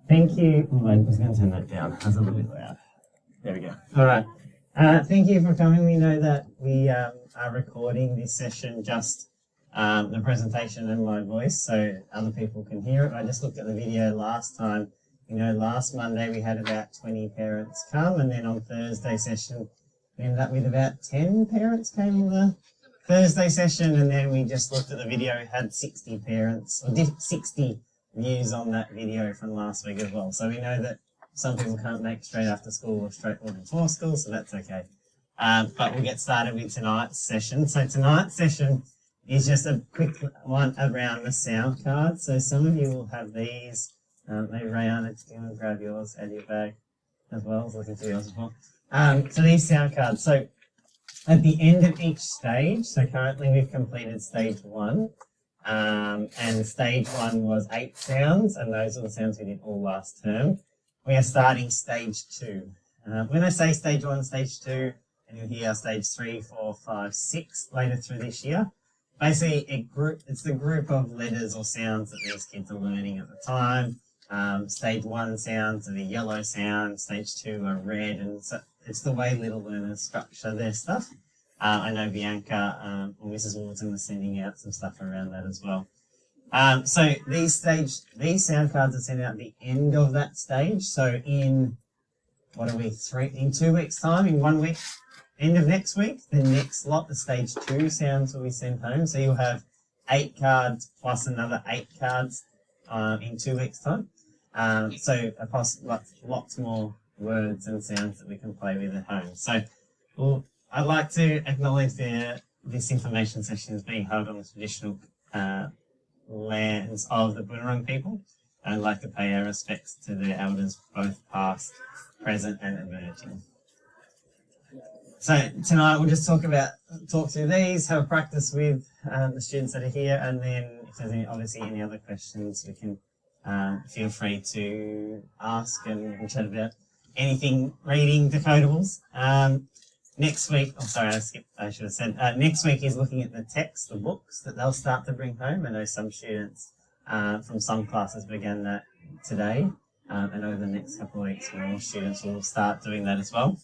Thank you. Oh, I was going to turn that down. That's a little bit loud. There we go. All right. Thank you for coming. We know that we are recording this session, just the presentation and my voice, so other people can hear it. I just looked at the video last time. Last Monday we had about 20 parents come, and then on Thursday session we ended up with about 10 parents came on the Thursday session, and then we just looked at the video, had 60 parents, or 60 views on that video from last week as well. So we know that some people can't make straight after school or straight before school, so that's okay. But we'll get started with tonight's session. So tonight's session is just a quick one around the sound cards. So some of you will have these. Maybe Rayana, if you want to grab yours out of your bag as well. I was looking for yours as well. So these sound cards. So at the end of each stage, so currently we've completed stage 1. And stage 1 was 8 sounds, and those are the sounds we did all last term. We are starting stage 2. When I say stage 1, stage 2, and you'll hear stage 3, 4, 5, 6 later through this year, basically it's the group of letters or sounds that these kids are learning at the time. Stage 1 sounds are the yellow sound, stage 2 are red, and so it's the way little learners structure their stuff. I know Bianca or Mrs. Walton was sending out some stuff around that as well. So these sound cards are sent out at the end of that stage. So in, in 2 weeks' time, in 1 week, end of next week, the next lot, the stage 2 sounds will be sent home. So you'll have 8 cards plus another 8 cards in 2 weeks' time. So lots more words and sounds that we can play with at home. So I'd like to acknowledge this information session is being held on the traditional lands of the Bunurong people. I'd like to pay our respects to the elders, both past, present and emerging. So tonight we'll just talk through these, have a practice with the students that are here, and then if there's any other questions, we can feel free to ask, and we can chat about anything reading decodables. Next week, I should have said, next week is looking at the text, the books that they'll start to bring home. I know some students from some classes began that today, and over the next couple of weeks, more students will start doing that as well.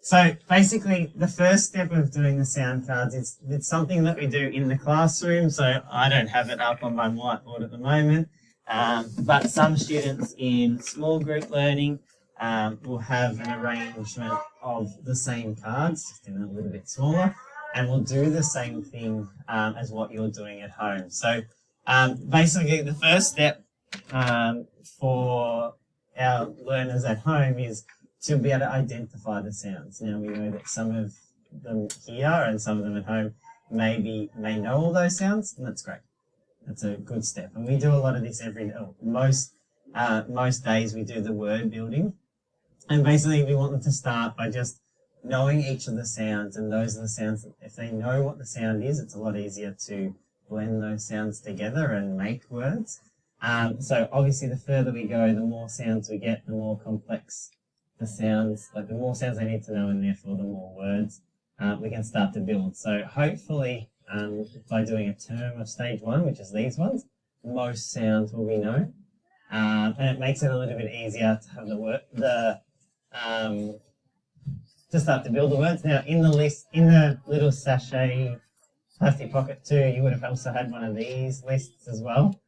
So basically, the first step of doing the sound cards is it's something that we do in the classroom. So I don't have it up on my whiteboard at the moment, but some students in small group learning we'll have an arrangement of the same cards, just in a little bit smaller, and we'll do the same thing as what you're doing at home. So basically the first step for our learners at home is to be able to identify the sounds. Now we know that some of them here and some of them at home may know all those sounds, and that's great. That's a good step. And we do a lot of this most days we do the word building. And basically we want them to start by just knowing each of the sounds, and those are the sounds that if they know what the sound is, it's a lot easier to blend those sounds together and make words. So obviously the further we go, the more sounds we get, the more complex the sounds, like the more sounds they need to know, and therefore the more words we can start to build. So hopefully by doing a term of stage 1, which is these ones, most sounds will be known. And it makes it a little bit easier to have to start to build the words. Now, in the little sachet plastic pocket too, you would have also had one of these lists as well.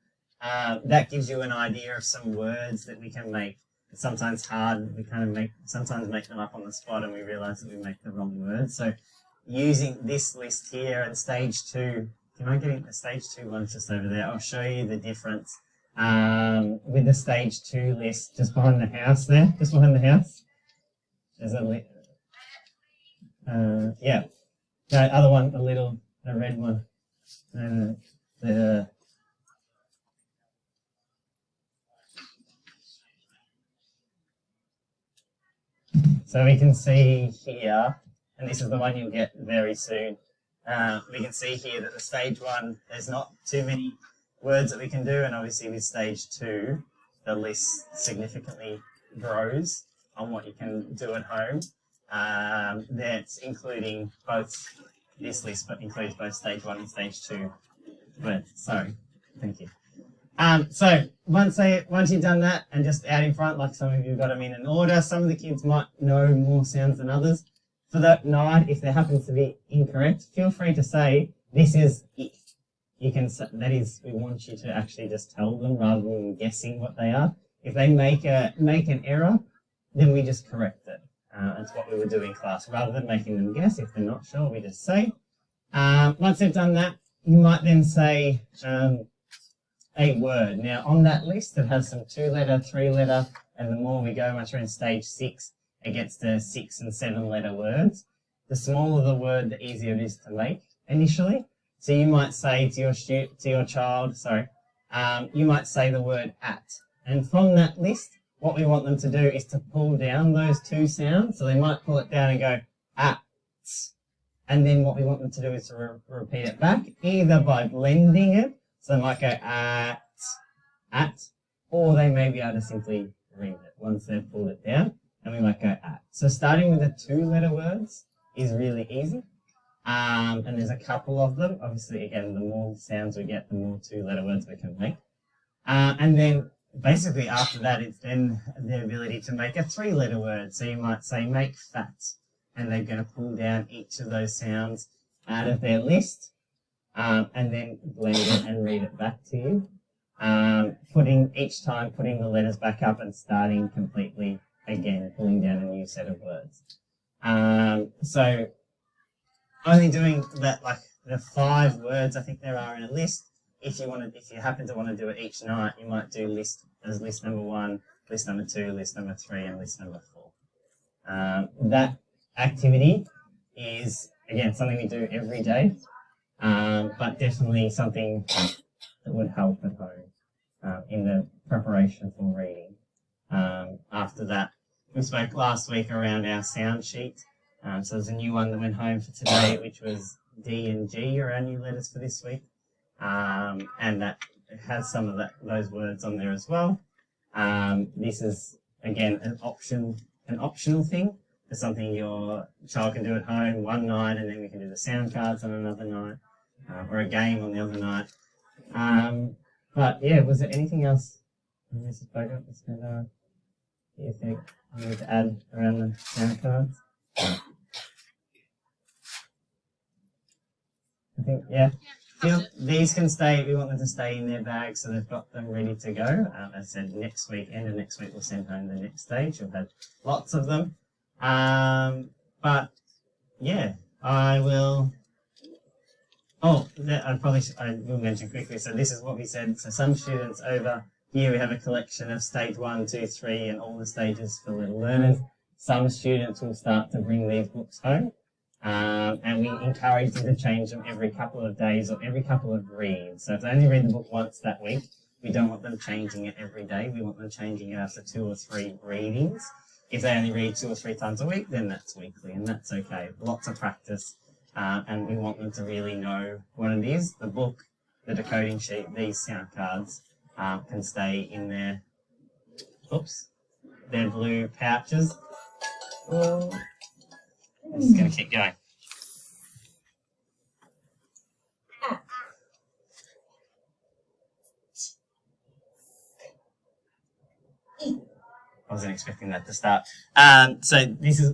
That gives you an idea of some words that we can make. It's sometimes hard. We sometimes make them up on the spot, and we realise that we make the wrong words. So, using this list here and stage 2, can I get into stage 2 one's just over there? I'll show you the difference. With the stage 2 list just behind the house there, just behind the house. There's a yeah. The other one, the red one. So we can see here, and this is the one you'll get very soon. We can see here that the stage 1, there's not too many words that we can do, and obviously with stage 2, the list significantly grows on what you can do at home. That's including both this list, but includes both stage 1 and stage 2 words. Sorry, thank you. So once you've done that and just out in front, like some of you got them in an order, some of the kids might know more sounds than others. For that night, if there happens to be incorrect, feel free to say, this is if. You can say, that is, we want you to actually just tell them rather than guessing what they are. If they make an error, then we just correct it. That's what we would do in class. Rather than making them guess, if they're not sure, we just say. Once they've done that, you might then say a word. Now, on that list, it has some 2-letter, 3-letter, and the more we go, once we're in stage 6, it gets to 6 and 7-letter words. The smaller the word, the easier it is to make initially. So you might say to your child, you might say the word at. And from that list, what we want them to do is to pull down those 2 sounds. So they might pull it down and go at. And then what we want them to do is to repeat it back, either by blending it, so they might go at, or they may be able to simply read it once they've pulled it down, and we might go at. So starting with the 2-letter words is really easy, and there's a couple of them. Obviously, again, the more sounds we get, the more 2-letter words we can make. And then basically after that, it's then the ability to make a 3-letter word. So you might say make fat, and they're going to pull down each of those sounds out of their list, and then blend it and read it back to you. Putting the letters back up and starting completely again, pulling down a new set of words. So only doing that, like the 5 words I think there are in a list. If you happen to want to do it each night, you might do list number 1, list number 2, list number 3, and list number 4. That activity is, again, something we do every day, but definitely something that would help at home in the preparation for reading. After that, we spoke last week around our sound sheet. So there's a new one that went home for today, which was D and G are our new letters for this week. And that has some of those words on there as well. This is, again, an optional thing. It's something your child can do at home one night, and then we can do the sound cards on another night, or a game on the other night. But yeah, was there anything else, Mrs. Bogart, you think I need to add around the sound cards? I think, yeah. These can stay, we want them to stay in their bag so they've got them ready to go. As I said, end of next week, we'll send home the next stage. We'll have lots of them. But yeah, I will. I will mention quickly. So this is what we said. So some students over here, we have a collection of stage 1, 2, 3, and all the stages for little learners. Some students will start to bring these books home. And we encourage them to change them every couple of days or every couple of reads. So if they only read the book once that week, we don't want them changing it every day. We want them changing it after 2 or 3 readings. If they only read 2 or 3 times a week, then that's weekly, and that's okay. Lots of practice, and we want them to really know what it is. The book, the decoding sheet, these sound cards can stay in their blue pouches. I'm just going to keep going. I wasn't expecting that to start. So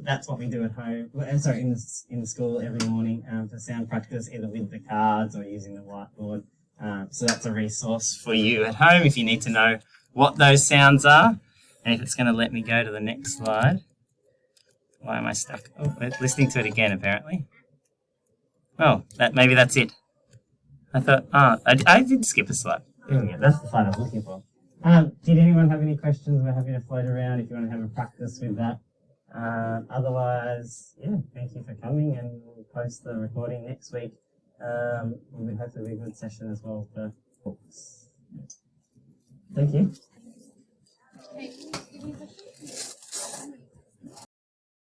that's what we do at home. Sorry, in the school every morning for sound practice, either with the cards or using the whiteboard. So that's a resource for you at home if you need to know what those sounds are. And if it's going to let me go to the next slide. Why am I stuck? Oh, we're listening to it again, apparently. Oh, maybe that's it. I thought, I did skip a slide. There we go. That's the slide I was looking for. Did anyone have any questions? We're happy to float around if you want to have a practice with that. Otherwise, yeah, thank you for coming, and we'll post the recording next week. Will hopefully be a good session as well for books. Thank you.